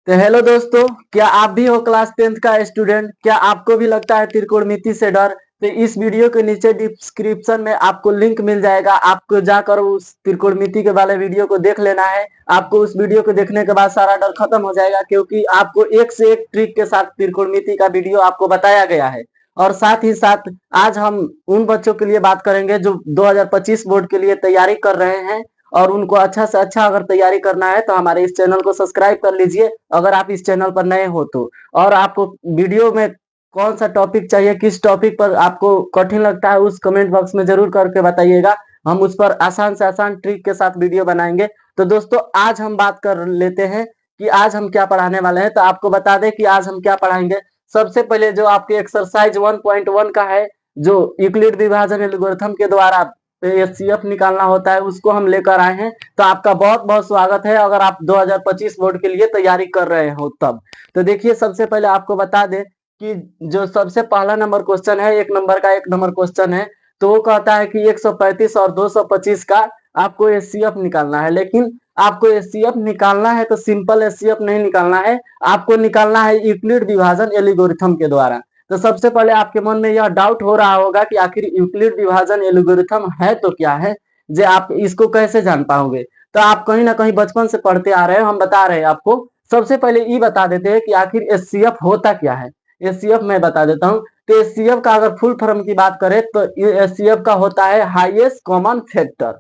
तो हेलो दोस्तों, क्या आप भी हो क्लास 10th का स्टूडेंट? क्या आपको भी लगता है त्रिकोणमिति से डर? तो इस वीडियो के नीचे डिस्क्रिप्शन में आपको लिंक मिल जाएगा। आपको जाकर उस त्रिकोणमिति के वाले वीडियो को देख लेना है। आपको उस वीडियो को देखने के बाद सारा डर खत्म हो जाएगा, क्योंकि आपको एक से एक ट्रिक के साथ त्रिकोणमिति का वीडियो आपको बताया गया है। और साथ ही साथ आज हम उन बच्चों के लिए बात करेंगे जो 2025 बोर्ड के लिए तैयारी कर रहे हैं, और उनको अच्छा से अच्छा अगर तैयारी करना है तो हमारे इस चैनल को सब्सक्राइब कर लीजिए अगर आप इस चैनल पर नए हो तो। और आपको वीडियो में कौन सा टॉपिक चाहिए, किस टॉपिक पर आपको कठिन लगता है, उस कमेंट बॉक्स में जरूर करके बताइएगा। हम उस पर आसान से आसान ट्रिक के साथ वीडियो बनाएंगे। तो दोस्तों, आज हम बात कर लेते हैं कि आज हम क्या पढ़ाने वाले हैं। तो आपको बता दें कि आज हम क्या पढ़ाएंगे। सबसे पहले जो आपके एक्सरसाइज 1.1 का है, जो यूक्लिड विभाजन एल्गोरिथम के द्वारा एचसीएफ निकालना होता है, उसको हम लेकर आए हैं। तो आपका बहुत बहुत स्वागत है अगर आप 2025 बोर्ड के लिए तैयारी कर रहे हो तब। तो देखिए, सबसे पहले आपको बता दें कि जो सबसे पहला नंबर क्वेश्चन है, एक नंबर क्वेश्चन है। तो वो कहता है कि 135 और 225 का आपको एचसीएफ निकालना है। लेकिन आपको एचसीएफ निकालना है तो सिंपल एचसीएफ नहीं निकालना है, आपको निकालना है यूक्लिड विभाजन एल्गोरिथम के द्वारा। तो सबसे पहले आपके मन में यह डाउट हो रहा होगा कि आखिर यूक्लिड विभाजन एल्गोरिथम है तो क्या है, जे आप इसको कैसे जान पाओगे। तो आप कहीं ना कहीं बचपन से पढ़ते आ रहे हो, हम बता रहे हैं आपको। सबसे पहले ये बता देते हैं कि आखिर एचसीएफ होता क्या है। एचसीएफ मैं बता देता हूँ। तो एचसीएफ का अगर फुल फॉर्म की बात करें तो एचसीएफ का होता है highest common factor.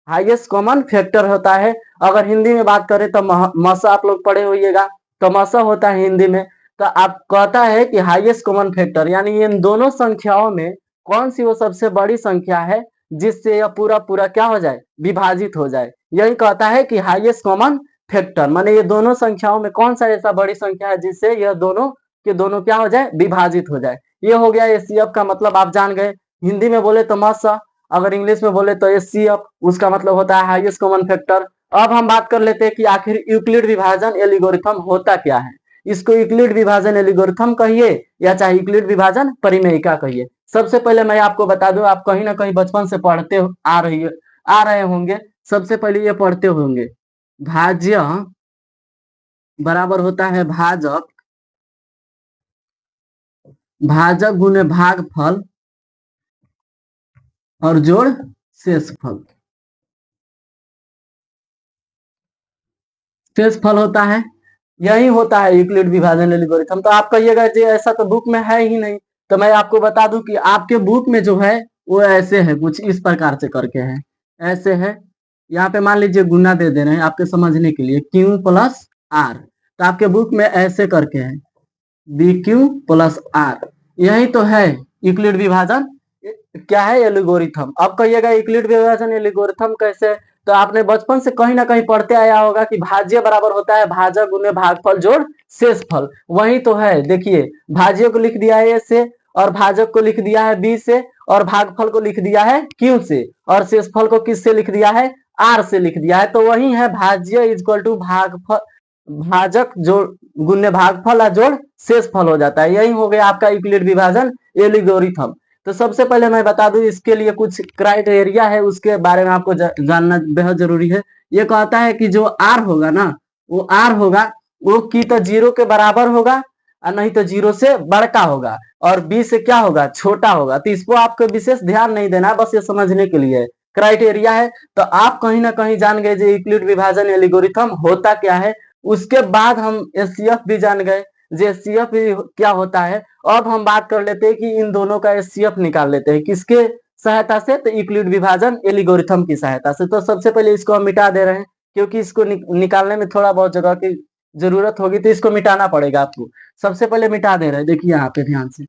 Highest common factor होता है। अगर हिंदी में बात करें तो मसा आप लोग पढ़े होइएगा, तो मसा होता है हिंदी में। तो आप कहता है कि हाईएस्ट कॉमन फैक्टर यानी इन दोनों संख्याओं में कौन सी वो सबसे बड़ी संख्या है जिससे यह पूरा पूरा क्या हो जाए, विभाजित हो जाए। यही कहता है कि हाईएस्ट कॉमन फैक्टर माने ये दोनों संख्याओं में कौन सा ऐसा बड़ी संख्या है जिससे यह दोनों के दोनों क्या हो जाए, विभाजित हो जाए। ये हो गया एचसीएफ का मतलब, आप जान गए। हिंदी में बोले तो मसा, अगर इंग्लिश में बोले तो एचसीएफ, उसका मतलब होता है हाईएस्ट कॉमन फैक्टर। अब हम बात कर लेते हैं कि आखिर यूक्लिड विभाजन एल्गोरिथम होता क्या है। इसको यूक्लिड विभाजन एल्गोरिथम कहिए या चाहे यूक्लिड विभाजन परिमेयिका कहिए। सबसे पहले मैं आपको बता दूं, आप कहीं ना कहीं बचपन से पढ़ते आ रहे होंगे। सबसे पहले ये पढ़ते होंगे, भाज्य बराबर होता है भाजक, भाजक गुने भागफल और जोड़ शेषफल। शेषफल होता है, यही होता है यूक्लिड विभाजन एल्गोरिथम। तो आप कहिएगा जी ऐसा तो बुक में है ही नहीं। तो मैं आपको बता दूं कि आपके बुक में जो है वो ऐसे है, कुछ इस प्रकार से करके है, ऐसे है। यहाँ पे मान लीजिए गुना दे दे रहे हैं आपके समझने के लिए, क्यू प्लस आर। तो आपके बुक में ऐसे करके है, बी क्यू प्लस आर। यही तो है यूक्लिड विभाजन क्या है, एल्गोरिथम। अब कहिएगा यूक्लिड विभाजन एल्गोरिथम कैसे। तो आपने बचपन से कहीं ना कहीं पढ़ते आया होगा कि भाज्य बराबर होता है भाजक गुने भागफल जोड़ शेषफल। वही तो है, देखिए भाज्य को लिख दिया है ए से, और भाजक को लिख दिया है बी से, और भागफल को लिख दिया है क्यू से, और शेषफल को किस से लिख दिया है, आर से लिख दिया है। तो वही है भाज्य इक्वल टू भागफल, भाजक जोड़ गुण्य भागफल जोड़ शेषफल हो जाता है। यही हो गया आपका यूक्लिड विभाजन एल्गोरिथम। तो सबसे पहले मैं बता दूं, इसके लिए कुछ क्राइटेरिया है, उसके बारे में आपको जानना बेहद जरूरी है। ये कहता है कि जो आर होगा ना, वो आर होगा वो की तो जीरो के बराबर होगा और नहीं तो जीरो से बड़का होगा, और बी से क्या होगा, छोटा होगा। तो इसको आपको विशेष ध्यान नहीं देना, बस ये समझने के लिए क्राइटेरिया है। तो आप कहीं ना कहीं जान गए जो यूक्लिड विभाजन एल्गोरिथम होता क्या है। उसके बाद हम एचसीएफ भी जान गए, जो एचसीएफ क्या होता है। अब हम बात कर लेते हैं कि इन दोनों का एचसीएफ निकाल लेते हैं, किसके सहायता से, तो यूक्लिड विभाजन एल्गोरिथम की सहायता से। तो सबसे पहले इसको हम मिटा दे रहे हैं, क्योंकि इसको निकालने में थोड़ा बहुत जगह की जरूरत होगी, तो इसको मिटाना पड़ेगा आपको। सबसे पहले मिटा दे रहे हैं, देखिए यहाँ पे ध्यान से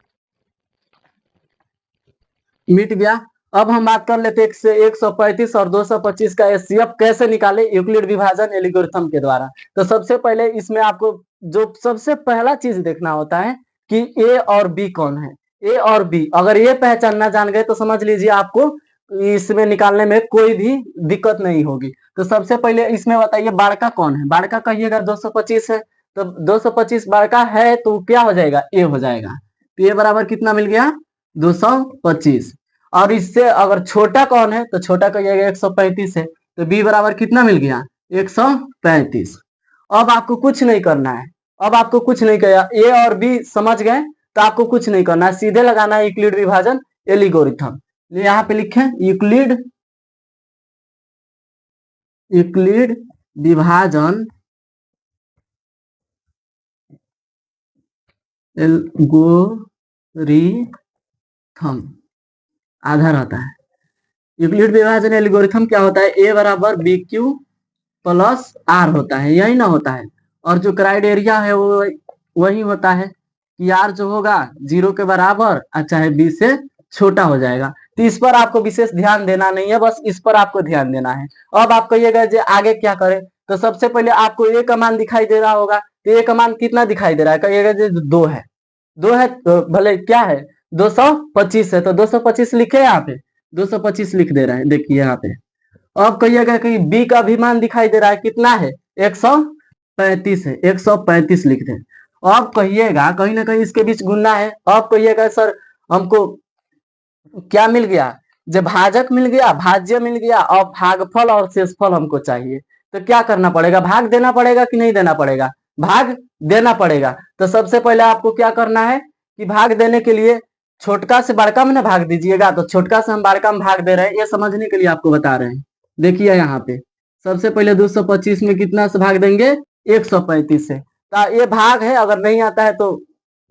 मिट गया। अब हम बात कर लेते हैं 135 और 225 का एचसीएफ कैसे निकाले यूक्लिड विभाजन एल्गोरिथम के द्वारा। तो सबसे पहले इसमें आपको जो सबसे पहला चीज देखना होता है कि ए और बी कौन है। ए और बी अगर ये पहचानना जान गए तो समझ लीजिए आपको इसमें निकालने में कोई भी दिक्कत नहीं होगी। तो सबसे पहले इसमें बताइए बाड़का कौन है। बाड़का कहिएगा 225 है, तो 225 बाड़का है तो क्या हो जाएगा, ए हो जाएगा। तो ए बराबर कितना मिल गया, 225। और इससे अगर छोटा कौन है तो छोटा कहिएगा 135 है, तो बी बराबर कितना मिल गया, 135। अब आपको कुछ नहीं करना है, अब आपको कुछ नहीं किया, ए और बी समझ गए तो आपको कुछ नहीं करना है, सीधे लगाना है यूक्लिड विभाजन एल्गोरिथम। यहाँ पे लिखे यूक्लिड यूक्लिड विभाजन एल्गोरिथम आधा रहता है। यूक्लिड विभाजन एल्गोरिथम क्या होता है, ए बराबर बी क्यू प्लस आर होता है, यही ना होता है। और जो क्राइटेरिया है वो वही होता है कि आर जो होगा 0 के बराबर चाहे बी से छोटा हो जाएगा। तो इस पर आपको विशेष ध्यान देना नहीं है, बस इस पर आपको ध्यान देना है। अब आप कहिएगा जो आगे क्या करें, तो सबसे पहले आपको ए का मान दिखाई दे रहा होगा, तो ए का मान कितना दिखाई दे रहा है, कहिएगा जो 2 है। 2 है तो भले क्या है 225 है, तो 225 लिखे यहाँ पे, 225 लिख दे रहे हैं, देखिए यहाँ पे। अब कहिएगा कि बी का भी मान दिखाई दे रहा है, कितना है 135 है, 135 लिख दें। अब कहिएगा कहीं ना कहीं इसके बीच गुना है। अब कहिएगा सर हमको क्या मिल गया, जब भाजक मिल गया, भाज्य मिल गया, और भागफल और शेषफल हमको चाहिए, तो क्या करना पड़ेगा, भाग देना पड़ेगा कि नहीं देना पड़ेगा, भाग देना पड़ेगा। तो सबसे पहले आपको क्या करना है कि भाग देने के लिए छोटका से बड़का में ना भाग दीजिएगा, तो छोटका से हम बड़का में भाग दे रहे हैं, ये समझने के लिए आपको बता रहे हैं। देखिए यहाँ पे सबसे पहले 225 में कितना से भाग देंगे, 135 से। तो ये भाग है, अगर नहीं आता है तो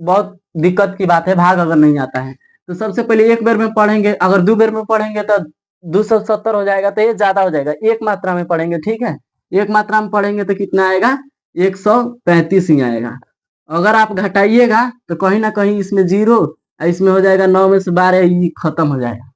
बहुत दिक्कत की बात है, भाग अगर नहीं आता है तो सबसे पहले एक बार में पढ़ेंगे, अगर 2 बार में पढ़ेंगे तो 270 हो जाएगा, तो ये ज्यादा हो जाएगा। एक मात्रा में पढ़ेंगे, ठीक है, एक मात्रा में पढ़ेंगे तो कितना आएगा, 135 ही आएगा। अगर आप घटाइएगा तो कहीं ना कहीं इसमें 0, इसमें हो जाएगा 9 में से 12, ये खत्म हो जाएगा।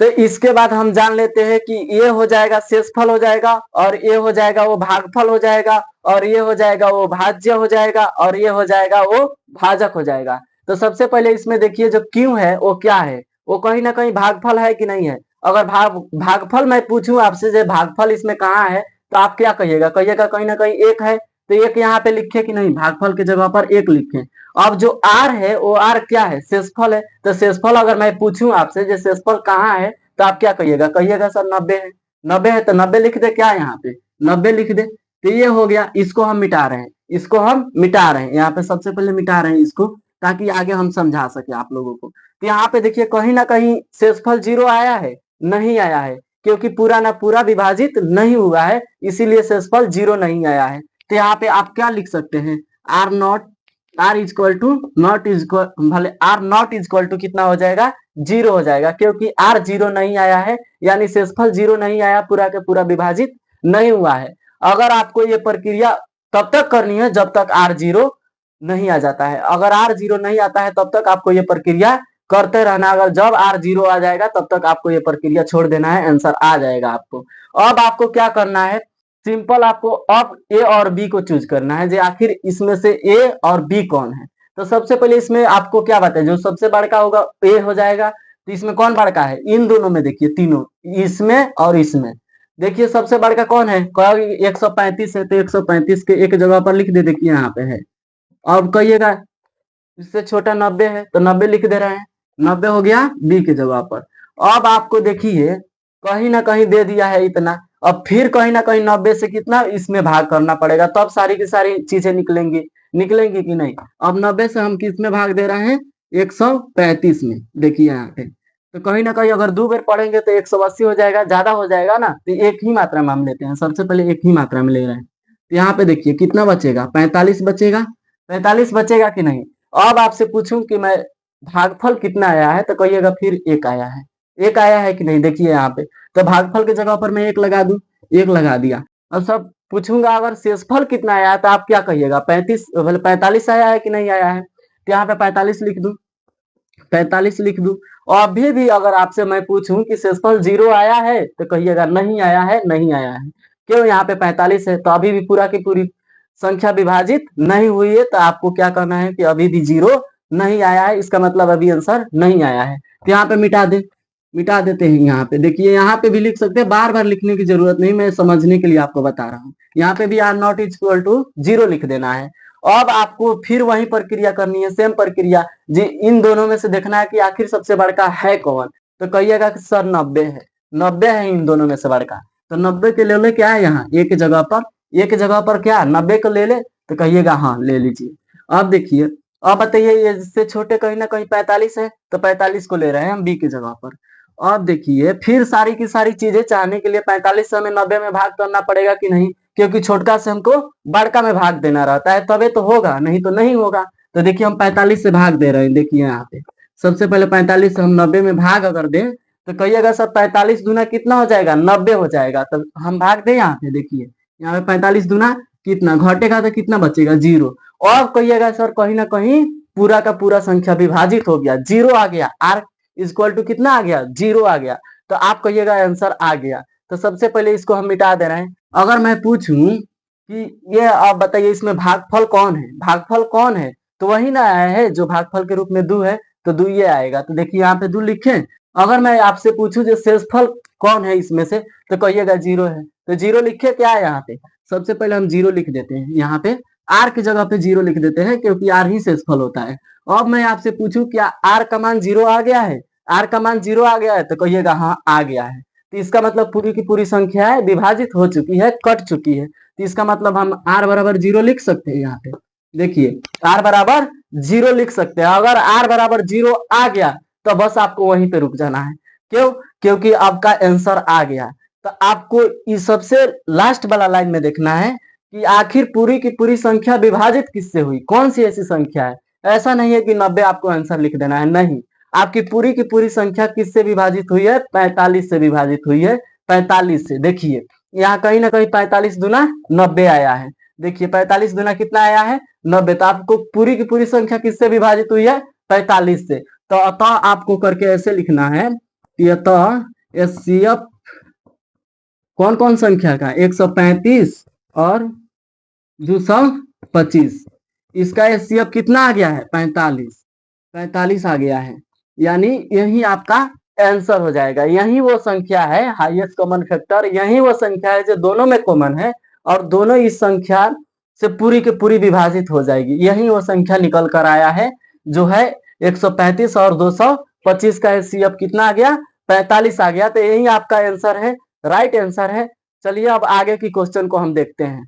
तो इसके बाद हम जान लेते हैं कि ये हो जाएगा शेषफल हो जाएगा, और ये हो जाएगा वो भागफल हो जाएगा, और ये हो जाएगा वो भाज्य हो जाएगा, और ये हो जाएगा वो भाजक हो जाएगा। तो सबसे पहले इसमें देखिए जो क्यों है वो क्या है, वो कहीं ना कहीं भागफल है कि नहीं है। अगर भागफल मैं पूछूं आपसे जो भागफल इसमें कहाँ है, तो आप क्या कहिएगा, कहिएगा कहीं ना कहीं एक है, तो एक यहाँ पे लिखे कि नहीं, भागफल की जगह पर एक लिखे। अब जो आर है वो आर क्या है, शेषफल है। तो शेषफल अगर मैं पूछूं आपसे जो शेषफल कहाँ है, तो आप क्या कहिएगा, कहिएगा सर 90 है। 90 है तो 90 लिख दे, क्या यहाँ पे 90 लिख दे। तो ये हो गया, इसको हम मिटा रहे हैं, इसको हम मिटा रहे हैं, यहाँ पे सबसे पहले मिटा रहे हैं इसको, ताकि आगे हम समझा सके आप लोगों को। तो यहाँ पे देखिए कहीं ना कहीं शेषफल 0 आया है, नहीं आया है, क्योंकि पूरा ना पूरा विभाजित नहीं हुआ है, इसीलिए शेषफल 0 नहीं आया है। तो यहाँ पे आप क्या लिख सकते हैं, r naught, r is equal to naught is equal, भले आर नॉट इजक्वल टू कितना हो जाएगा, 0 हो जाएगा, क्योंकि आर 0 नहीं आया है, यानी शेषफल 0 नहीं आया, पूरा के पूरा विभाजित नहीं हुआ है। अगर आपको ये प्रक्रिया तब तक करनी है जब तक आर 0 नहीं आ जाता है। अगर आर 0 नहीं आता है तब तक आपको ये प्रक्रिया करते रहना, अगर जब आर 0 आ जाएगा तब तक आपको ये प्रक्रिया छोड़ देना है, आंसर आ जाएगा आपको। अब आपको क्या करना है, सिंपल आपको अब ए और बी को चूज करना है, जो आखिर इसमें से ए और बी कौन है। तो सबसे पहले इसमें आपको क्या बात है, जो सबसे बड़का होगा ए हो जाएगा। तो इसमें कौन बड़का है, इन दोनों में देखिए, तीनों, इसमें और इसमें देखिए सबसे बड़का कौन है, 135 है, तो 135 के एक जगह पर लिख दे, देखिए यहाँ पे है। अब कहिएगा इससे छोटा 90 है, तो 90 लिख दे रहे हैं, 90 हो गया बी की जगह पर। अब आपको देखिए कहीं ना कहीं दे दिया है इतना, अब फिर कहीं ना कहीं 90 से कितना इसमें भाग करना पड़ेगा, तब सारी की सारी चीजें निकलेंगी, निकलेंगी कि नहीं। अब 90 से हम किस में भाग दे रहे हैं, 135 में, देखिए यहाँ पे। तो कहीं ना कहीं अगर 2 बार पढ़ेंगे तो 180 हो जाएगा, ज्यादा हो जाएगा ना, तो एक ही मात्रा में हम लेते हैं, सबसे पहले एक ही मात्रा में ले रहे हैं। तो यहाँ पे देखिए कितना बचेगा, 45 बचेगा, 45 बचेगा कि नहीं। अब आपसे पूछूं कि मैं भागफल कितना आया है, तो कहिएगा फिर एक आया है, एक आया है कि नहीं, देखिए यहाँ पे। तो भागफल की जगह पर मैं एक लगा दूं, एक लगा दिया। अब सब पूछूंगा अगर शेषफल कितना आया है, तो आप क्या कहिएगा, 45 आया है कि नहीं आया है। तो यहाँ पे 45 लिख दूं, 45 लिख दूं। और अभी भी अगर आपसे मैं पूछूं कि शेषफल 0 आया है, तो कहिएगा नहीं आया है, नहीं आया है। क्यों, यहाँ पे 45 है, तो अभी भी पूरा की पूरी संख्या विभाजित नहीं हुई है, तो आपको क्या करना है कि अभी भी 0 नहीं आया है, इसका मतलब अभी आंसर नहीं आया है। तो यहाँ पे मिटा दे, मिटा देते हैं। यहाँ पे देखिए, यहाँ पे भी लिख सकते हैं, बार बार लिखने की जरूरत नहीं, मैं समझने के लिए आपको बता रहा हूँ। यहाँ पे भी आर नॉट इक्वल टू 0 लिख देना है। अब आपको फिर वही प्रक्रिया करनी है, सेम प्रक्रिया, जी इन दोनों में से देखना है कि आखिर सबसे बड़का है कौन। तो कहिएगा कि सर 90 है, 90 है इन दोनों में से बड़का। तो 90 के ले ले क्या है, यहाँ एक जगह पर, एक जगह पर क्या 90 को ले ले, तो कहिएगा हाँ ले लीजिए। अब देखिए, अब बताइए ये इससे छोटे कहीं ना कहीं 45 है, तो 45 को ले रहे हैं हम बी की जगह पर। अब देखिए फिर सारी की सारी चीजें चाहने के लिए 45 से हमें 90 में भाग करना पड़ेगा कि नहीं, क्योंकि छोटका से हमको बड़का में भाग देना रहता है, तबे तो होगा, नहीं तो नहीं होगा। तो देखिए हम 45 से भाग दे रहे हैं, देखिए यहाँ पे सबसे पहले 45 से हम 90 में भाग अगर दें तो कहिएगा सर 45 दूना कितना हो जाएगा, 90 हो जाएगा। तो हम भाग दे यहाँ पे, देखिए यहाँ पे 45 दूना कितना घटेगा तो कितना बचेगा, 0। और कहिएगा सर कहीं ना कहीं पूरा का पूरा संख्या विभाजित हो गया, 0 आ गया, आर इक्वल टू कितना आ गया, 0 आ गया। तो आप कहिएगा आंसर आ गया। तो सबसे पहले इसको हम मिटा दे रहे हैं। अगर मैं पूछूं कि ये आप बताइए इसमें भागफल कौन है, भागफल कौन है, तो वही ना आया है जो भागफल के रूप में दो है, तो दो ये आएगा। तो देखिए यहाँ पे दो लिखे। अगर मैं आपसे पूछूं जो शेषफल कौन है इसमें से, तो कहिएगा 0 है। तो 0 लिखे क्या है यहाँ पे, सबसे पहले हम 0 लिख देते हैं, यहाँ पे आर की जगह पे 0 लिख देते हैं, क्योंकि आर ही शेषफल होता है। अब मैं आपसे पूछूं क्या आर का मान 0 आ गया है, आर का मान 0 आ गया है, तो कहिएगा हाँ आ गया है। तो इसका मतलब पूरी की पूरी संख्या है विभाजित हो चुकी है, कट चुकी है। तो इसका मतलब हम आर बराबर 0 लिख सकते हैं। यहाँ पे देखिए आर बराबर 0 लिख सकते हैं। अगर आर बराबर 0 आ गया तो बस आपको वहीं पे रुक जाना है। क्यों, क्योंकि आपका आंसर आ गया। तो आपको इस सबसे लास्ट वाला लाइन में देखना है कि आखिर पूरी की पूरी संख्या विभाजित किससे हुई, कौन सी ऐसी संख्या है। ऐसा नहीं है कि 90 आपको आंसर लिख देना है, नहीं, आपकी पूरी की पूरी संख्या किससे विभाजित हुई है, 45 से विभाजित हुई है। 45 से देखिए यहाँ कहीं ना कहीं 45 दुना 90 आया है। देखिए 45 दुना कितना आया है, 90। तो आपको पूरी की पूरी संख्या किससे विभाजित हुई है, 45 से। तो अतः आपको करके ऐसे लिखना है कि अतः एचसीएफ कौन कौन संख्या का, 135 और 225, इसका एचसीएफ कितना आ गया है, 45, 45 आ गया है। यानी यही आपका आंसर हो जाएगा। यही वो संख्या है हाईएस्ट कॉमन फैक्टर, यही वो संख्या है जो दोनों में कॉमन है और दोनों इस संख्या से पूरी की पूरी विभाजित हो जाएगी। यही वो संख्या निकल कर आया है जो है 135 और 225 का एचसीएफ कितना आ गया, 45 आ गया। तो यही आपका आंसर है, राइट आंसर है। चलिए अब आगे की क्वेश्चन को हम देखते हैं।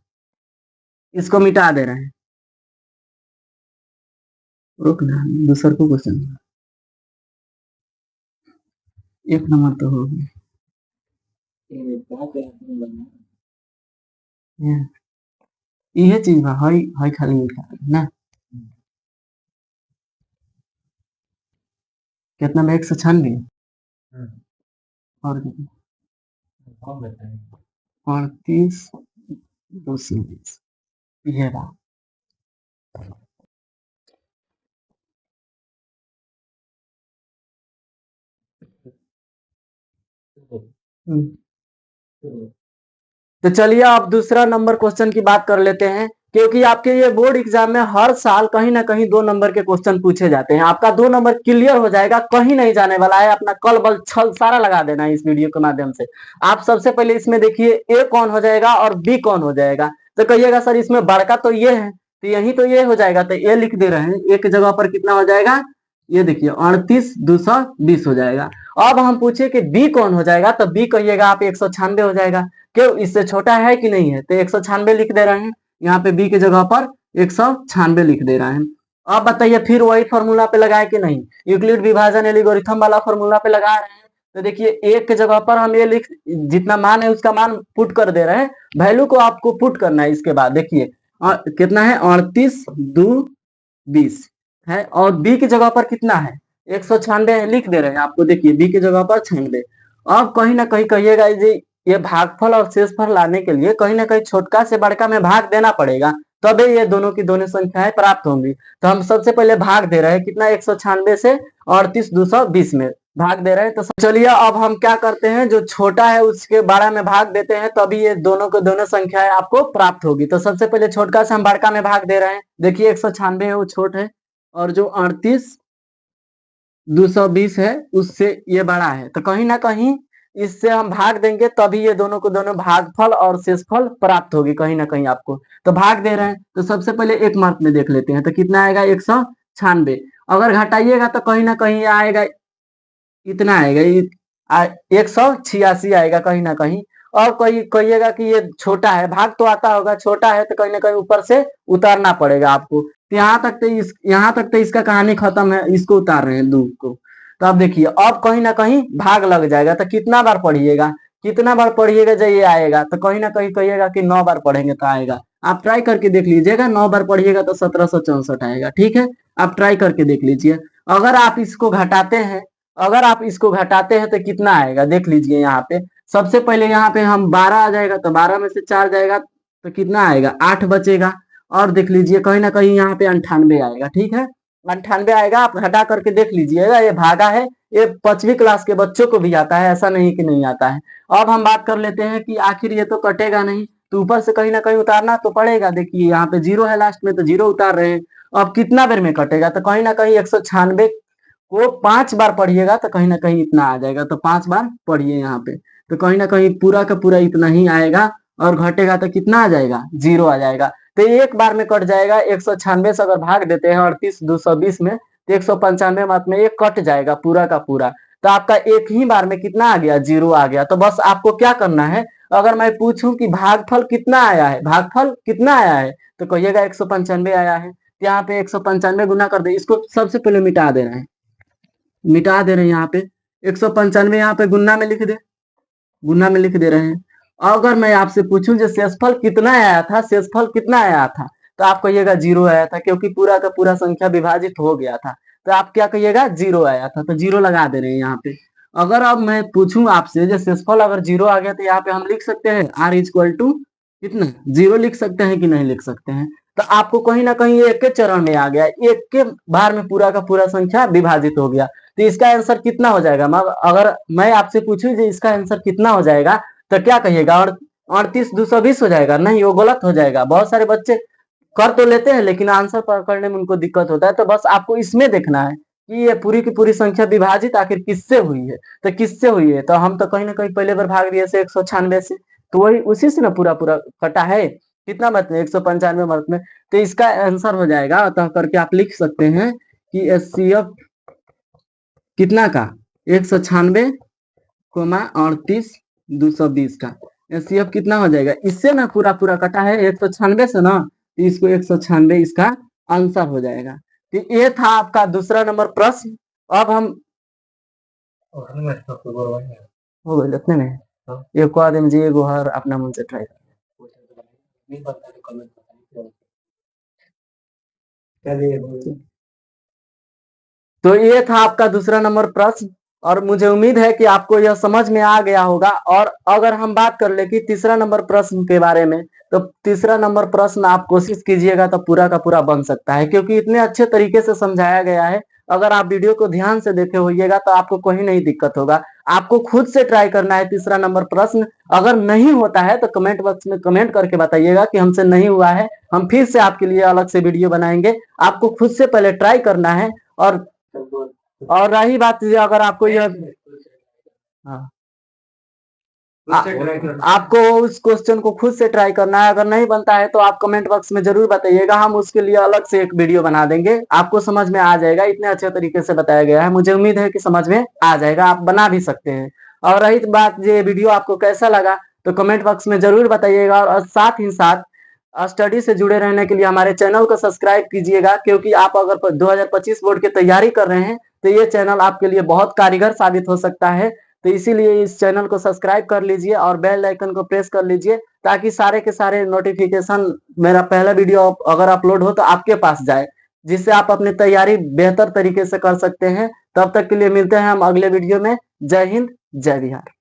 इसको मिटा दे रहे हैं, रुकना दूसर को क्वेश्चन, एक नंबर तो हो गया। यह चीज बा हई हई खाली मिटा ना, कितना में 196 और 38 220, ये बा। तो चलिए अब दूसरा नंबर क्वेश्चन की बात कर लेते हैं, क्योंकि आपके ये बोर्ड एग्जाम में हर साल कहीं ना कहीं 2 नंबर के क्वेश्चन पूछे जाते हैं। आपका 2 नंबर क्लियर हो जाएगा, कहीं नहीं जाने वाला है। अपना कल बल छल सारा लगा देना है इस वीडियो के माध्यम से। आप सबसे पहले इसमें देखिए ए कौन हो जाएगा और बी कौन हो जाएगा। तो कहिएगा सर इसमें बड़का तो ये है, तो यही तो ये हो जाएगा। तो ए लिख दे रहे हैं, एक जगह पर कितना हो जाएगा, ये देखिए 38 220 हो जाएगा। अब हम पूछे कि बी कौन हो जाएगा, तो बी कहिएगा आप 196 हो जाएगा। क्यों, इससे छोटा है कि नहीं है, तो 196 लिख दे रहे हैं। यहाँ पे बी की जगह पर 196 लिख दे रहे हैं। अब बताइए फिर वही फॉर्मूला पे लगाए कि नहीं, यूक्लिड विभाजन एल्गोरिथम वाला फॉर्मूला पे लगा रहे हैं। तो देखिए एक के जगह पर हम ये लिख, जितना मान है उसका मान पुट कर दे रहे हैं, वैल्यू को आपको पुट करना है। इसके बाद देखिए कितना है, 38 2 20 है, और बी की जगह पर कितना है, 196 लिख दे रहे हैं आपको। देखिए बी की जगह पर 96। अब कहीं ना कहीं कहिएगा जी ये भागफल और शेषफल लाने के लिए कहीं ना कहीं छोटका से बड़का में भाग देना पड़ेगा, तबे ये दोनों की दोनों संख्याएं प्राप्त होंगी। तो हम सबसे पहले भाग दे रहे हैं कितना, 196 से 38 220 में भाग दे रहे हैं। तो चलिए अब हम क्या करते हैं, जो छोटा है उसके बड़ा में भाग देते हैं, तभी ये दोनों को दोनों संख्याएं आपको प्राप्त होगी। तो सबसे पहले छोटका से हम बड़का में भाग दे रहे हैं। देखिए 196 है वो छोट है, और जो 38 220 है उससे ये बड़ा है। तो कहीं ना कहीं इससे हम भाग देंगे तभी ये दोनों को दोनों भागफल और शेषफल प्राप्त होगी कहीं ना कहीं आपको। तो भाग दे रहे हैं, तो सबसे पहले एक मार्क में देख लेते हैं, तो कितना आएगा 196। अगर घटाइएगा तो कहीं ना कहीं आएगा, कितना आएगा, 186 आएगा कहीं ना कहीं। और कोई कहिएगा कि ये छोटा है, भाग तो आता होगा, छोटा है तो कहीं ना कहीं ऊपर से उतारना पड़ेगा आपको। तो यहाँ तक तो इसका कहानी खत्म है, इसको उतार रहे हैं 2 को। तो अब देखिए अब कहीं ना कहीं भाग लग जाएगा, तो कितना बार पढ़िएगा, कितना बार पढ़िएगा जब ये आएगा, तो कहीं ना कहीं कहिएगा कि 9 बार पढ़ेंगे तो आएगा। आप ट्राई करके देख लीजिएगा, 9 बार पढ़िएगा तो 1764 आएगा। ठीक है, आप ट्राई करके देख लीजिए। अगर आप इसको घटाते हैं, अगर आप इसको घटाते हैं तो कितना आएगा देख लीजिए। यहाँ पे सबसे पहले यहाँ पे हम 12 आ जाएगा, तो 12 में से 4 जाएगा तो कितना आएगा, 8 बचेगा। और देख लीजिए कहीं ना कहीं यहाँ पे 98 आएगा। ठीक है, 98 आएगा, आप घटा करके देख लीजिएगा। ये भागा है, ये 5वीं क्लास के बच्चों को भी आता है, ऐसा नहीं कि नहीं आता है। अब हम बात कर लेते हैं कि आखिर ये तो कटेगा नहीं, तो ऊपर से कहीं ना कहीं उतारना तो पड़ेगा। देखिए यहाँ पे 0 है लास्ट में, तो 0 उतार रहे हैं। अब कितना देर में कटेगा, तो कहीं ना कहीं 196 को 5 बार पढ़िएगा तो कहीं ना कहीं इतना आ जाएगा। तो 5 बार पढ़िए यहाँ पे, तो कहीं ना कहीं पूरा का पूरा इतना ही आएगा। और घटेगा तो कितना आ जाएगा, 0 आ जाएगा। तो एक बार में कट जाएगा। 196 से अगर भाग देते हैं 38,220 में, तो 195 मत में एक कट जाएगा पूरा का पूरा। तो आपका एक ही बार में कितना आ गया, 0 आ गया। तो बस आपको क्या करना है, अगर मैं पूछूं कि भागफल कितना आया है, भागफल कितना आया है, तो कहिएगा 195 आया है। तो यहाँ पे 195 गुना कर दे, इसको सबसे पहले मिटा देना है, मिटा दे रहे हैं। यहाँ पे 195 यहाँ पे गुना में लिख दे, गुना में लिख दे रहे हैं। अगर मैं आपसे पूछूं जो शेषफल कितना आया था, शेषफल कितना आया था, तो आप कहिएगा 0 आया था, क्योंकि पूरा का पूरा संख्या विभाजित हो गया था। तो आप क्या कहिएगा, 0 आया था, तो 0 लगा दे रहे हैं यहाँ पे। अगर अब मैं पूछूं आपसे जो शेषफल अगर 0 आ गया, तो यहाँ पे हम लिख सकते हैं r इक्वल टू कितना, 0 लिख सकते हैं कि नहीं लिख सकते हैं। तो आपको कहीं ना कहीं एक के चरण में आ गया, एक के बार में पूरा का पूरा संख्या विभाजित हो गया। तो इसका आंसर कितना हो जाएगा, अगर मैं आपसे पूछूं जो इसका आंसर कितना हो जाएगा, तो क्या कहिएगा, 38,220 हो जाएगा? नहीं, वो गलत हो जाएगा। बहुत सारे बच्चे कर तो लेते हैं लेकिन आंसर पकड़ने में उनको दिक्कत होता है। तो बस आपको इसमें देखना है कि ये पूरी की पूरी संख्या विभाजित आखिर किससे हुई है। तो किससे हुई है, तो हम तो कहीं ना कहीं पहले बार भाग दिए से 196 से, तो वही उसी से ना पूरा पूरा कटा है। कितना मत में, 195 मत में। तो इसका आंसर हो जाएगा, अतः करके आप लिख सकते हैं कि एचसीएफ कितना का, 196 कोमा 38,220 का एचसीएफ कितना हो जाएगा। इससे ना पूरा पूरा कटा है 196 से ना, तो इसको 196 इसका आंसर हो जाएगा। तो ये था आपका दूसरा नंबर प्रश्न। अब हम हो गए इतने में, एक आदमी जी एगो हर अपना मन से ट्राई कर। तो ये था आपका दूसरा नंबर प्रश्न, और मुझे उम्मीद है कि आपको यह समझ में आ गया होगा। और अगर हम बात कर ले कि तीसरा नंबर प्रश्न के बारे में, तो तीसरा नंबर प्रश्न आप कोशिश कीजिएगा तो पूरा का पूरा बन सकता है, क्योंकि इतने अच्छे तरीके से समझाया गया है। अगर आप वीडियो को ध्यान से देखे होइएगा तो आपको कहीं नहीं दिक्कत होगा। आपको खुद से ट्राई करना है तीसरा नंबर प्रश्न। अगर नहीं होता है तो कमेंट बॉक्स में कमेंट करके बताइएगा कि हमसे नहीं हुआ है, हम फिर से आपके लिए अलग से वीडियो बनाएंगे। आपको खुद से पहले ट्राई करना है। और रही बात अगर आपको यह, हाँ, आपको उस क्वेश्चन को खुद से ट्राई करना है। अगर नहीं बनता है तो आप कमेंट बॉक्स में जरूर बताइएगा, हम उसके लिए अलग से एक वीडियो बना देंगे। आपको समझ में आ जाएगा, इतने अच्छे तरीके से बताया गया है। मुझे उम्मीद है कि समझ में आ जाएगा, आप बना भी सकते हैं। और रही बात ये वीडियो आपको कैसा लगा, तो कमेंट बॉक्स में जरूर बताइएगा। और साथ ही साथ स्टडी से जुड़े रहने के लिए हमारे चैनल को सब्सक्राइब कीजिएगा, क्योंकि आप अगर 2025 बोर्ड की तैयारी कर रहे हैं तो ये चैनल आपके लिए बहुत कारगर साबित हो सकता है। तो इसीलिए इस चैनल को सब्सक्राइब कर लीजिए और बेल आइकन को प्रेस कर लीजिए, ताकि सारे के सारे नोटिफिकेशन मेरा पहला वीडियो अगर अपलोड हो तो आपके पास जाए, जिससे आप अपनी तैयारी बेहतर तरीके से कर सकते हैं। तब तक के लिए मिलते हैं हम अगले वीडियो में। जय हिंद, जय बिहार।